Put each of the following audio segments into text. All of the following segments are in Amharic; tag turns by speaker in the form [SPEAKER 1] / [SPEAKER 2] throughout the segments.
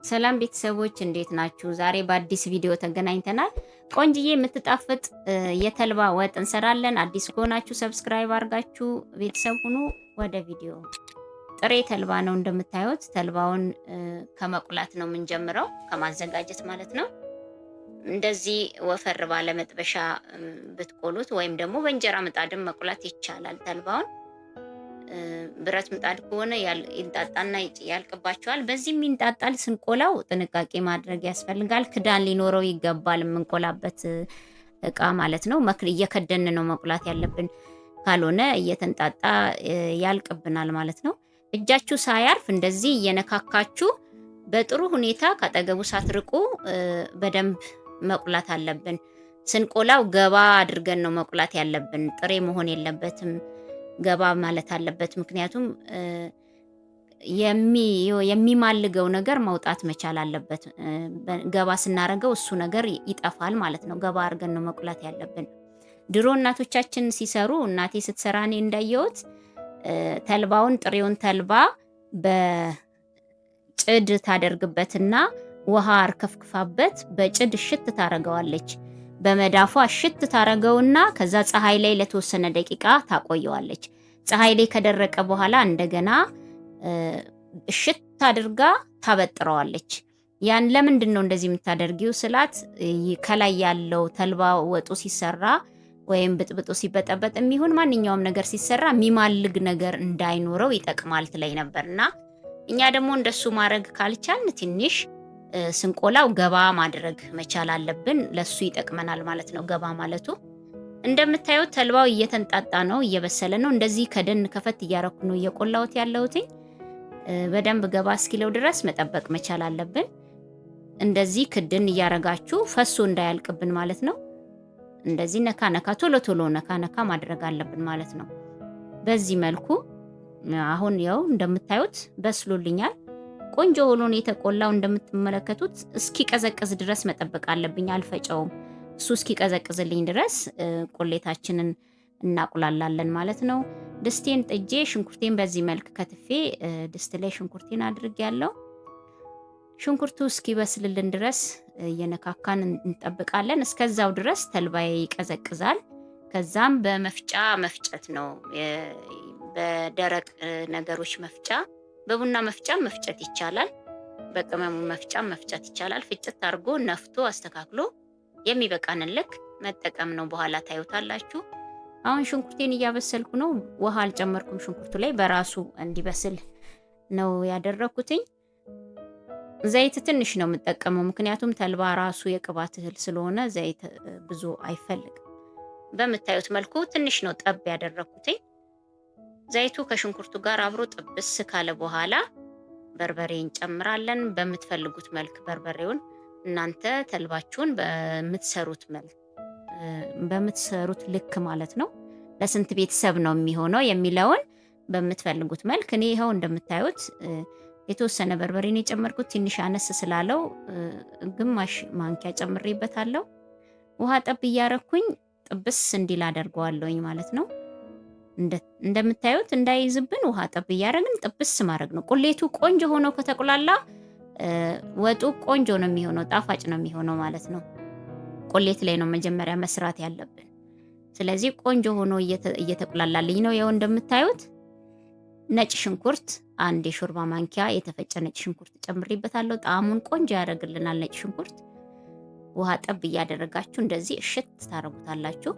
[SPEAKER 1] ሰላም ቤተሰቦች እንዴት ናችሁ? ዛሬ በአዲስ ቪዲዮ ተገናኝተናል። ቆንጅዬ የምትጣፍጥ የተልባ ወጥ እንሰራለን። አዲስ ከሆናችሁ ሰብስክራይብ አድርጋችሁ ቤተሰብ ሁኑ። ወደ ቪዲዮ። ጥሬ ተልባ ነው እንደምታዩት። ተልባውን ከመቁላት ነው የምንጀምረው፣ ከማዘጋጀት ማለት ነው። እንደዚህ ወፈር ባለ መጥበሻ ብትቆሉት ወይም ደግሞ በእንጀራ ምጣድም መቁላት ይቻላል ተልባውን። ብረት ምጣድ ከሆነ ይንጣጣና ያልቅባቸዋል። በዚህም ይንጣጣል። ስንቆላው ጥንቃቄ ማድረግ ያስፈልጋል። ክዳን ሊኖረው ይገባል፣ የምንቆላበት እቃ ማለት ነው። እየከደን ነው መቁላት ያለብን፣ ካልሆነ እየተንጣጣ ያልቅብናል ማለት ነው። እጃችሁ ሳያርፍ እንደዚህ እየነካካችሁ በጥሩ ሁኔታ ካጠገቡ ሳትርቁ በደንብ መቁላት አለብን። ስንቆላው ገባ አድርገን ነው መቁላት ያለብን። ጥሬ መሆን የለበትም፣ ገባ ማለት አለበት። ምክንያቱም የሚማልገው ነገር መውጣት መቻል አለበት። ገባ ስናረገው እሱ ነገር ይጠፋል ማለት ነው። ገባ አድርገን ነው መቁላት ያለብን። ድሮ እናቶቻችን ሲሰሩ፣ እናቴ ስትሰራ እኔ እንዳየሁት ተልባውን ጥሬውን ተልባ በጭድ ታደርግበትና ውሃ አርከፍክፋበት በጭድ እሽት ታረገዋለች። በመዳፏ እሽት ታረገውና ከዛ ፀሐይ ላይ ለተወሰነ ደቂቃ ታቆየዋለች። ፀሐይ ላይ ከደረቀ በኋላ እንደገና እሽት አድርጋ ታበጥረዋለች። ያን ለምንድን ነው እንደዚህ የምታደርጊው ስላት፣ ከላይ ያለው ተልባ ወጡ ሲሰራ ወይም ብጥብጡ ሲበጠበጥ የሚሆን ማንኛውም ነገር ሲሰራ የሚማልግ ነገር እንዳይኖረው ይጠቅማል ትለኝ ነበርና እኛ ደግሞ እንደሱ ማድረግ ካልቻልን ትንሽ ስንቆላው ገባ ማድረግ መቻል አለብን። ለሱ ይጠቅመናል ማለት ነው ገባ ማለቱ። እንደምታዩት ተልባው እየተንጣጣ ነው፣ እየበሰለ ነው። እንደዚህ ከደን ከፈት እያረኩ ነው እየቆላሁት ያለሁትኝ። በደንብ ገባ እስኪለው ድረስ መጠበቅ መቻል አለብን። እንደዚህ ክድን እያረጋችሁ ፈሶ እንዳያልቅብን ማለት ነው። እንደዚህ ነካ ነካ ቶሎ ቶሎ ነካ ነካ ማድረግ አለብን ማለት ነው። በዚህ መልኩ አሁን ያው እንደምታዩት በስሎልኛል። ቆንጆ ሆኖ የተቆላው እንደምትመለከቱት። እስኪቀዘቅዝ ድረስ መጠበቅ አለብኝ፣ አልፈጨውም። እሱ እስኪቀዘቅዝልኝ ድረስ ቁሌታችንን እናቁላላለን ማለት ነው። ድስቴን ጥጄ ሽንኩርቴን በዚህ መልክ ከትፌ ድስት ላይ ሽንኩርቴን አድርጌያለሁ። ሽንኩርቱ እስኪበስልልን ድረስ እየነካካን እንጠብቃለን። እስከዛው ድረስ ተልባዬ ይቀዘቅዛል። ከዛም በመፍጫ መፍጨት ነው። በደረቅ ነገሮች መፍጫ፣ በቡና መፍጫ መፍጨት ይቻላል። በቅመሙ መፍጫ መፍጨት ይቻላል። ፍጭት አድርጎ ነፍቶ አስተካክሎ የሚበቃንን ልክ መጠቀም ነው። በኋላ ታዩታላችሁ። አሁን ሽንኩርቴን እያበሰልኩ ነው። ውሃ አልጨመርኩም ሽንኩርቱ ላይ፣ በራሱ እንዲበስል ነው ያደረኩትኝ። ዘይት ትንሽ ነው የምጠቀመው፣ ምክንያቱም ተልባ ራሱ የቅባት እህል ስለሆነ ዘይት ብዙ አይፈልግም። በምታዩት መልኩ ትንሽ ነው ጠብ ያደረኩትኝ። ዘይቱ ከሽንኩርቱ ጋር አብሮ ጥብስ ካለ በኋላ በርበሬ እንጨምራለን። በምትፈልጉት መልክ በርበሬውን እናንተ ተልባችሁን በምትሰሩት ልክ ማለት ነው። ለስንት ቤተሰብ ነው የሚሆነው የሚለውን በምትፈልጉት መልክ። እኔ ይኸው እንደምታዩት የተወሰነ በርበሬን የጨመርኩት፣ ትንሽ አነስ ስላለው ግማሽ ማንኪያ ጨምሬበታለሁ። ውሃ ጠብ እያረኩኝ ጥብስ እንዲል አደርገዋለሁኝ ማለት ነው። እንደምታዩት እንዳይዝብን ውሃ ጠብ እያረግን ጥብስ ማድረግ ነው። ቁሌቱ ቆንጆ ሆኖ ከተቁላላ ወጡ ቆንጆ ነው የሚሆነው፣ ጣፋጭ ነው የሚሆነው ማለት ነው። ቁሌት ላይ ነው መጀመሪያ መስራት ያለብን። ስለዚህ ቆንጆ ሆኖ እየተቁላላልኝ ነው። ያው እንደምታዩት ነጭ ሽንኩርት አንድ የሾርባ ማንኪያ የተፈጨ ነጭ ሽንኩርት ጨምሬበታለሁ። ጣዕሙን ቆንጆ ያደርግልናል ነጭ ሽንኩርት። ውሃ ጠብ እያደረጋችሁ እንደዚህ እሽት ታረጉታላችሁ።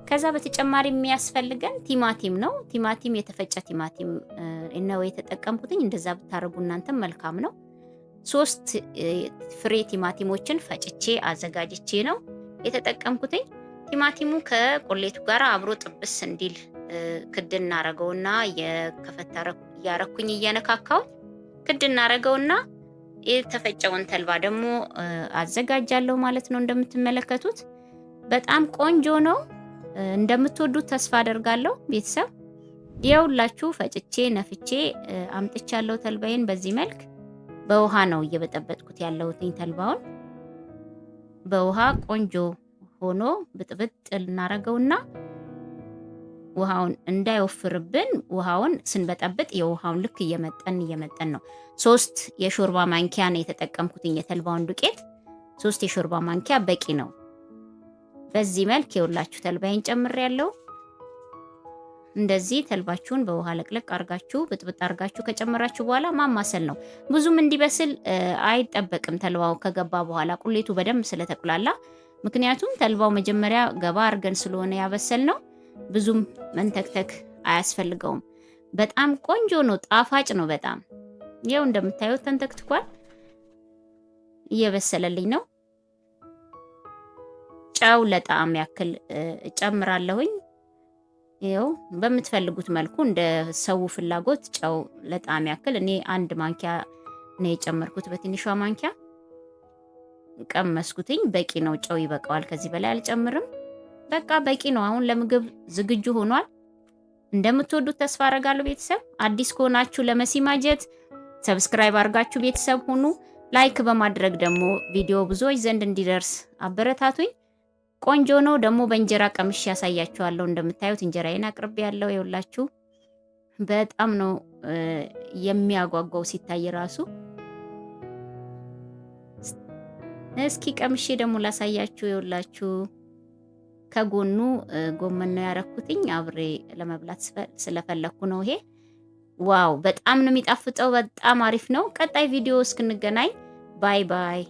[SPEAKER 1] ከዛ በተጨማሪ የሚያስፈልገን ቲማቲም ነው። ቲማቲም የተፈጨ ቲማቲም ነው የተጠቀምኩትኝ። እንደዛ ብታረጉ እናንተም መልካም ነው። 3 ፍሬ ቲማቲሞችን ፈጭቼ አዘጋጅቼ ነው የተጠቀምኩትኝ። ቲማቲሙ ከቁሌቱ ጋር አብሮ ጥብስ እንዲል ክድ እናረገውና እያረኩኝ እየነካካው ክድ እናረገውና የተፈጨውን ተልባ ደግሞ አዘጋጃለሁ ማለት ነው። እንደምትመለከቱት በጣም ቆንጆ ነው። እንደምትወዱት ተስፋ አደርጋለሁ ቤተሰብ። ይኸውላችሁ ፈጭቼ ነፍቼ አምጥቻለሁ ተልባዬን። በዚህ መልክ በውሃ ነው እየበጠበጥኩት ያለሁትኝ። ተልባውን በውሃ ቆንጆ ሆኖ ብጥብጥ እናረገውና ውሃውን እንዳይወፍርብን ውሃውን ስንበጠብጥ የውሃውን ልክ እየመጠን ነው። 3 የሾርባ ማንኪያ ነው የተጠቀምኩትኝ የተልባውን ዱቄት 3 የሾርባ ማንኪያ በቂ ነው። በዚህ መልክ የውላችሁ ተልባይን ጨምሬያለሁ። እንደዚህ ተልባችሁን በውሃ ለቅለቅ አርጋችሁ ብጥብጥ አርጋችሁ ከጨመራችሁ በኋላ ማማሰል ነው። ብዙም እንዲበስል አይጠበቅም። ተልባው ከገባ በኋላ ቁሌቱ በደንብ ስለተቁላላ፣ ምክንያቱም ተልባው መጀመሪያ ገባ አርገን ስለሆነ ያበሰል ነው። ብዙም መንተክተክ አያስፈልገውም። በጣም ቆንጆ ነው፣ ጣፋጭ ነው በጣም። ይኸው እንደምታዩት ተንተክትኳል፣ እየበሰለልኝ ነው። ጨው ለጣዕም ያክል እጨምራለሁኝ። ይኸው በምትፈልጉት መልኩ እንደ ሰው ፍላጎት ጨው ለጣዕም ያክል እኔ 1 ማንኪያ ነው የጨመርኩት፣ በትንሿ ማንኪያ ቀመስኩትኝ። በቂ ነው፣ ጨው ይበቃዋል። ከዚህ በላይ አልጨምርም። በቃ በቂ ነው። አሁን ለምግብ ዝግጁ ሆኗል። እንደምትወዱት ተስፋ አደርጋለሁ። ቤተሰብ አዲስ ከሆናችሁ ለመሲ ማጀት ሰብስክራይብ አድርጋችሁ ቤተሰብ ሁኑ። ላይክ በማድረግ ደግሞ ቪዲዮ ብዙዎች ዘንድ እንዲደርስ አበረታቱኝ። ቆንጆ ነው። ደግሞ በእንጀራ ቀምሼ ያሳያችኋለሁ። እንደምታዩት እንጀራዬን አቅርቤ ያለው ይኸውላችሁ፣ በጣም ነው የሚያጓጓው ሲታይ ራሱ። እስኪ ቀምሼ ደግሞ ላሳያችሁ። ይኸውላችሁ ከጎኑ ጎመን ነው ያረኩትኝ፣ አብሬ ለመብላት ስለፈለኩ ነው። ይሄ ዋው በጣም ነው የሚጣፍጠው። በጣም አሪፍ ነው። ቀጣይ ቪዲዮ እስክንገናኝ ባይ ባይ።